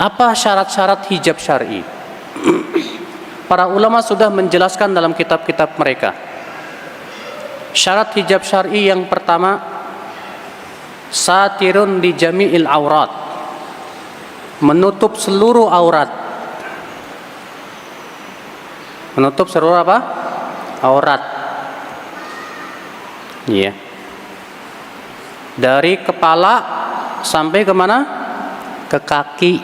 Apa syarat-syarat hijab syar'i? Para ulama sudah menjelaskan dalam kitab-kitab mereka. Syarat hijab syar'i yang pertama, satirun di jami'il aurat, menutup seluruh aurat. Menutup seluruh apa? Aurat. Iya. Dari kepala sampai kemana? Ke kaki.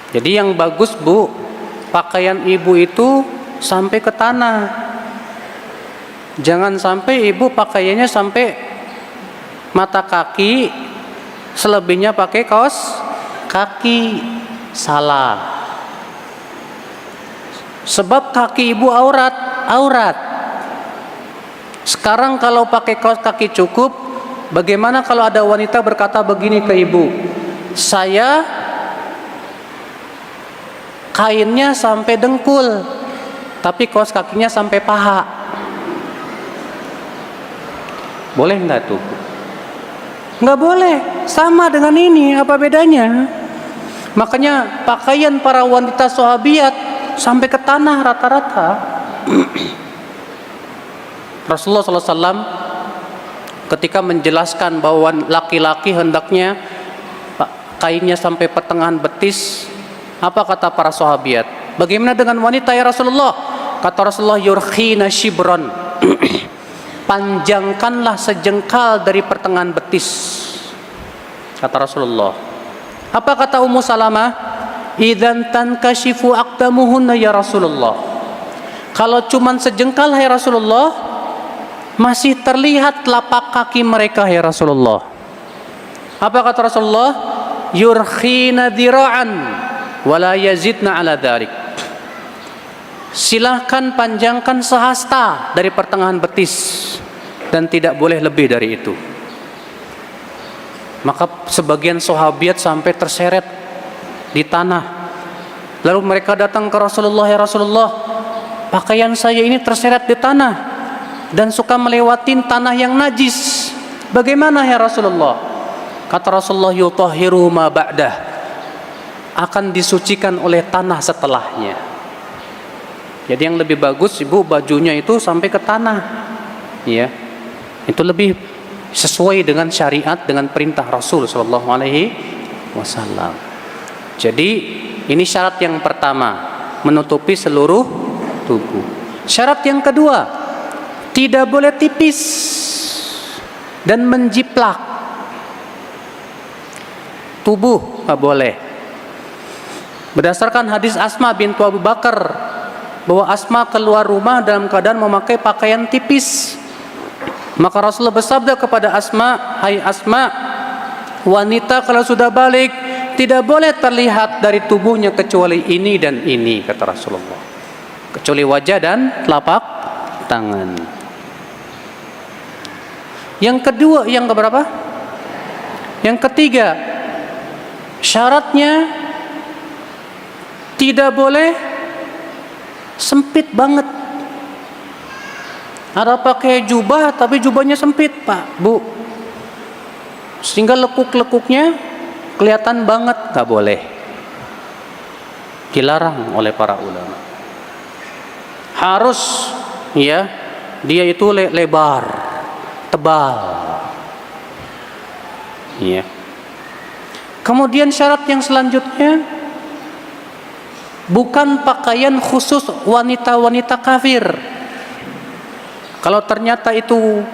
Jadi yang bagus, Bu, pakaian ibu itu sampai ke tanah. Jangan sampai ibu pakaiannya sampai mata kaki, selebihnya pakai kaos kaki. Salah. Sebab kaki ibu aurat. Sekarang kalau pakai kaos kaki cukup, bagaimana kalau ada wanita berkata begini ke ibu, saya kainnya sampai dengkul, tapi kaos kakinya sampai paha. Boleh nggak tuh? Nggak boleh. Sama dengan ini, apa bedanya? Makanya pakaian para wanita sahabiat sampai ke tanah rata-rata. Rasulullah SAW ketika menjelaskan bahwa laki-laki hendaknya kainnya sampai pertengahan betis, apa kata para sahabiat? Bagaimana dengan wanita ya Rasulullah? Kata Rasulullah, yurkhina shibron. Panjangkanlah sejengkal dari pertengahan betis. Kata Rasulullah. Apa kata Ummu Salamah? Idzan tankashifu aqdamuhunna ya Rasulullah. Kalau cuman sejengkal ya Rasulullah, masih terlihat telapak kaki mereka ya Rasulullah. Apa kata Rasulullah? Yurkhina dira'an wala yazidna ala dzalik. Silahkan panjangkan sehasta dari pertengahan betis dan tidak boleh lebih dari itu. Maka sebagian sahabiat sampai terseret di tanah. Lalu mereka datang ke Rasulullah, ya Rasulullah, pakaian saya ini terseret di tanah dan suka melewatin tanah yang najis. Bagaimana ya Rasulullah? Kata Rasulullah, yutahhiru ma ba'dah, akan disucikan oleh tanah setelahnya. Jadi yang lebih bagus ibu bajunya itu sampai ke tanah, ya. Itu lebih sesuai dengan syariat, dengan perintah Rasul Shallallahu Alaihi Wasallam. Jadi ini syarat yang pertama, menutupi seluruh tubuh. Syarat yang kedua, tidak boleh tipis dan menjiplak tubuh, nggak boleh. Berdasarkan hadis Asma bintu Abu Bakar, bahwa Asma keluar rumah dalam keadaan memakai pakaian tipis. Maka Rasulullah bersabda kepada Asma, hai Asma, wanita kalau sudah balik tidak boleh terlihat dari tubuhnya kecuali ini dan ini, kata Rasulullah, kecuali wajah dan telapak tangan. Yang kedua, yang keberapa? Yang ketiga, syaratnya tidak boleh sempit banget. Ada pakai jubah tapi jubahnya sempit, Pak, Bu, sehingga lekuk-lekuknya kelihatan banget, nggak boleh. Dilarang oleh para ulama. Harus, ya, dia itu lebar, tebal, ya. Kemudian syarat yang selanjutnya, bukan pakaian khusus wanita-wanita kafir. Kalau ternyata itu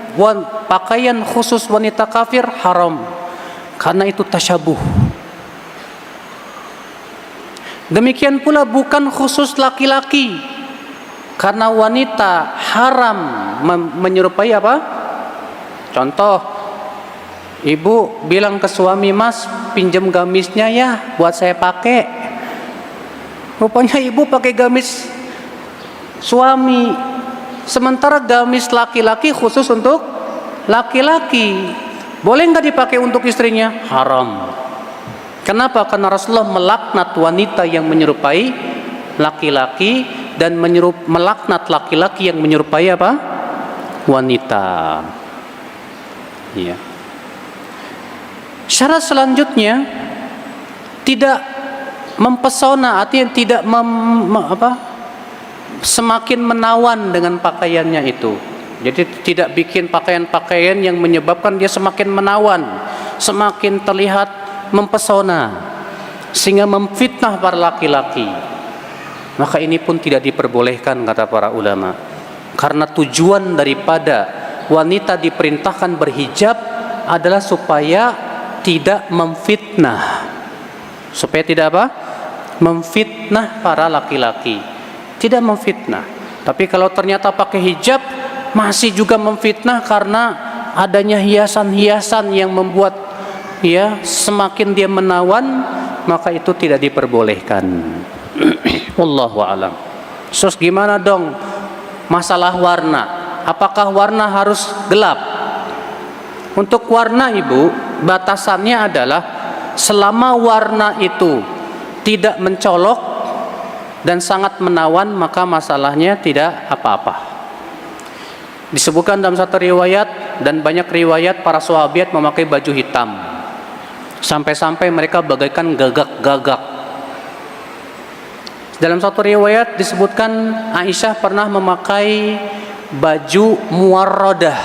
pakaian khusus wanita kafir, haram, karena itu tasyabuh. Demikian pula bukan khusus laki-laki, karena wanita haram menyerupai apa? Contoh, ibu bilang ke suami, mas pinjam gamisnya ya buat saya pakai. Rupanya ibu pakai gamis suami, sementara gamis laki-laki khusus untuk laki-laki. Boleh nggak dipakai untuk istrinya? Haram. Kenapa? Karena Rasulullah melaknat wanita yang menyerupai laki-laki dan melaknat laki-laki yang menyerupai apa? Wanita. Ya. Syarat selanjutnya, tidak mempesona, artinya tidak semakin menawan dengan pakaiannya itu. Jadi tidak bikin pakaian-pakaian yang menyebabkan dia semakin menawan, semakin terlihat mempesona, sehingga memfitnah para laki-laki. Maka ini pun tidak diperbolehkan, kata para ulama. Karena tujuan daripada wanita diperintahkan berhijab adalah supaya tidak memfitnah. Supaya tidak apa? Memfitnah para laki-laki. Tidak memfitnah. Tapi kalau ternyata pakai hijab masih juga memfitnah karena adanya hiasan-hiasan yang membuat semakin dia menawan, maka itu tidak diperbolehkan. Wallahu a'lam. Terus gimana dong masalah warna? Apakah warna harus gelap? Untuk warna, Ibu, batasannya adalah selama warna itu tidak mencolok dan sangat menawan, maka masalahnya tidak apa-apa. Disebutkan dalam satu riwayat dan banyak riwayat para sahabat memakai baju hitam. Sampai-sampai mereka bagaikan gagak-gagak. Dalam satu riwayat disebutkan Aisyah pernah memakai baju muwarradah.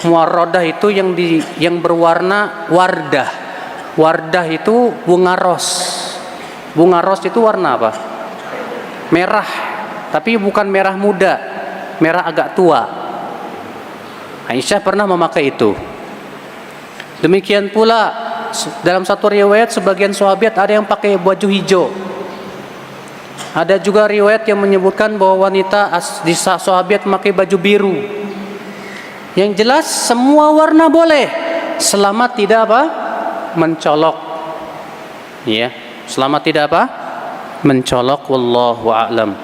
Muwarradah itu yang berwarna wardah. Wardah itu bunga ros. Bunga ros itu warna apa? Merah, tapi bukan merah muda, merah agak tua. Aisyah pernah memakai itu. Demikian pula dalam satu riwayat sebagian sahabat ada yang pakai baju hijau. Ada juga riwayat yang menyebutkan bahwa wanita di sahabat memakai baju biru. Yang jelas semua warna boleh selama tidak apa? Mencolok. Ya, selama tidak apa? Mencolok. Wallahu a'lam.